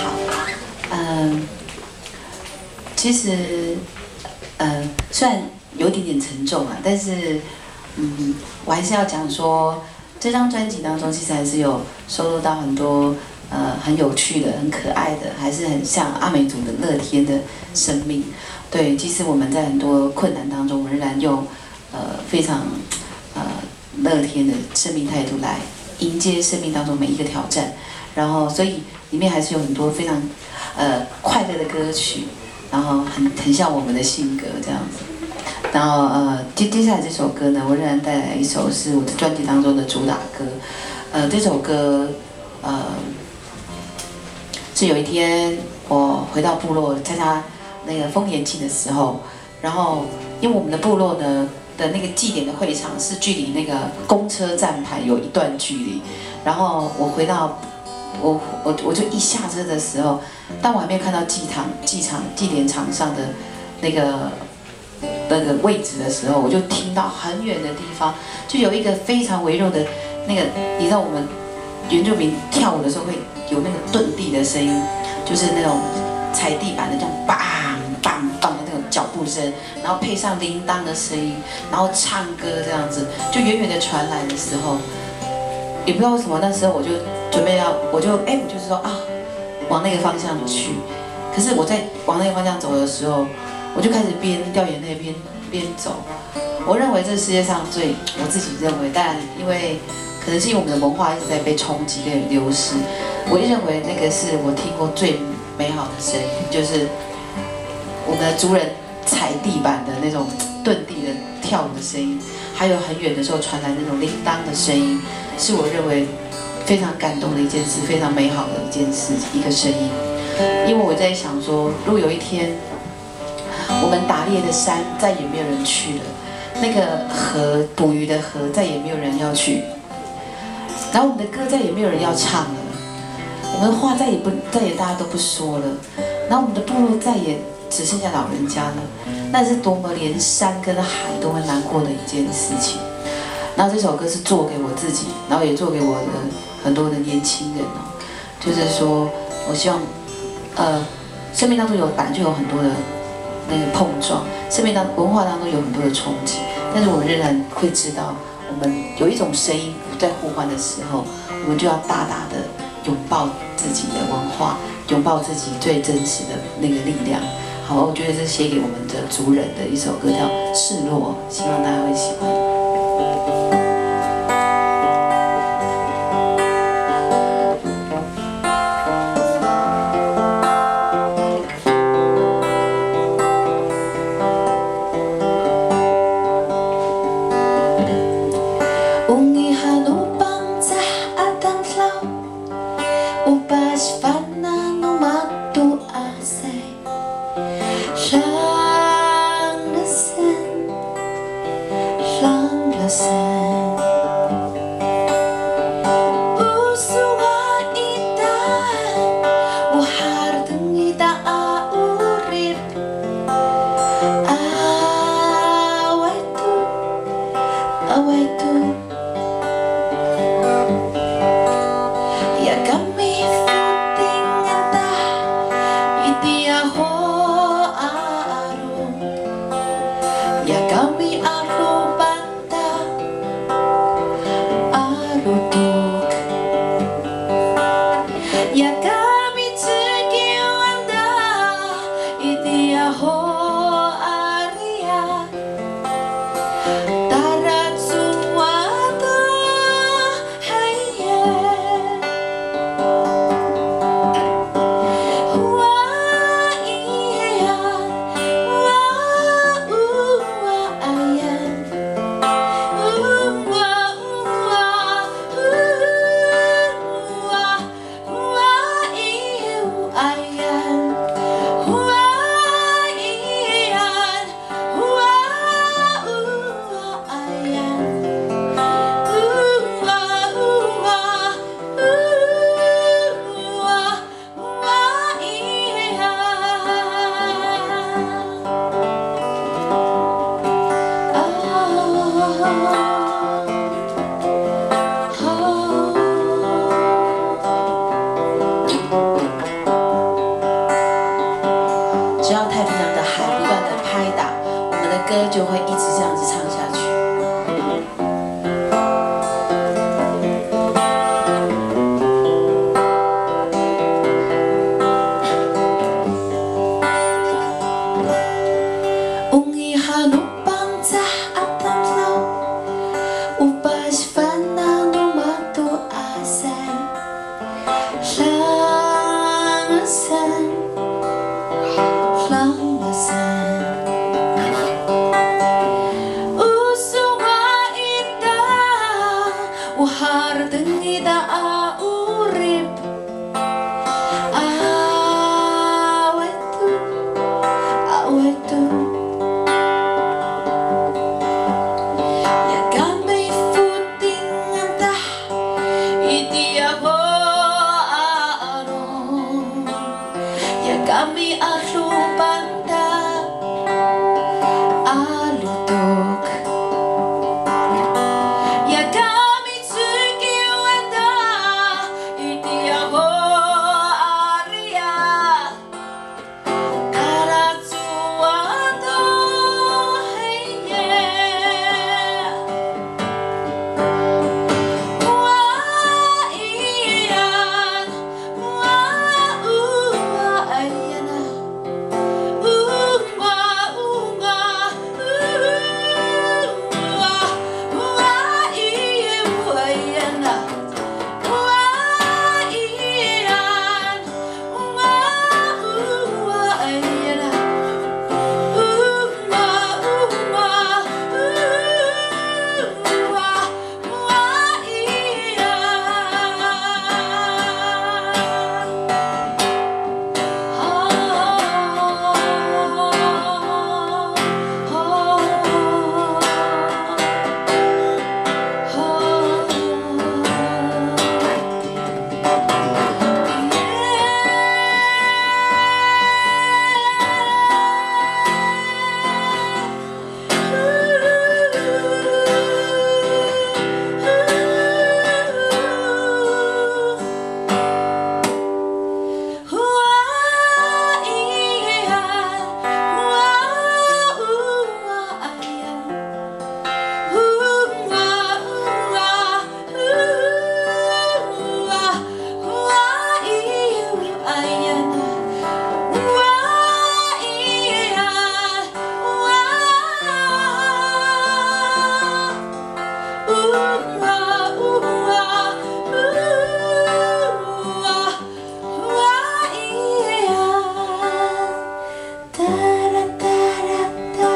好，其实，虽然有一点点沉重啊，但是，我还是要讲说，这张专辑当中其实还是有收录到很多很有趣的、很可爱的，还是很像阿美族的乐天的生命。对，其实我们在很多困难当中，我们仍然用非常乐天的生命态度来迎接生命当中每一个挑战。然后，所以里面还是有很多非常快乐的歌曲，然后很像我们的性格这样子。然后接下来这首歌呢，我仍然带来一首是我的专辑当中的主打歌。这首歌是有一天我回到部落参加那个丰年祭的时候，然后因为我们的部落呢的那个祭典的会场是距离那个公车站牌有一段距离，然后我回到我就一下车的时候，当我还没有看到祭典场上的那个位置的时候，我就听到很远的地方就有一个非常微弱的那个，你知道我们原住民跳舞的时候会有那个顿地的声音，就是那种踩地板的这样梆梆梆的那种脚步声，然后配上铃铛的声音，然后唱歌这样子，就远远的传来的时候，也不知道为什么那时候我就准备要，我就是说啊，往那个方向去。可是我在往那个方向走的时候，我就开始边掉眼泪边走。我认为这世界上我自己认为，但因为可能是因为我们的文化一直在被冲击跟流失，我认为那个是我听过最美好的声音，就是我们的族人踩地板的那种顿地的跳舞的声音，还有很远的时候传来那种铃铛的声音，是我认为非常感动的一件事，非常美好的一件事，一个声音。因为我在想说，如果有一天我们打猎的山再也没有人去了，那个河捕鱼的河再也没有人要去，然后我们的歌再也没有人要唱了，我们的话再也大家都不说了，然后我们的部落再也只剩下老人家了，那是多么连山跟海都会难过的一件事情。然后这首歌是做给我自己，然后也做给我的很多的年轻人哦，就是说我希望，生命当中本来就有很多的那个碰撞，文化当中有很多的冲击，但是我们仍然会知道，我们有一种声音在呼唤的时候，我们就要大大的拥抱自己的文化，拥抱自己最真实的那个力量。好，我觉得这是写给我们的族人的一首歌，叫《示弱》，希望大家会喜欢。Ya kami footing 歌就会一直这样子唱下去。Kami ahlu banda alutok Ya kami tsuki wanda Itiago aria Karatsu wanda heiye Wa iyan Wa ayana Da da da da da.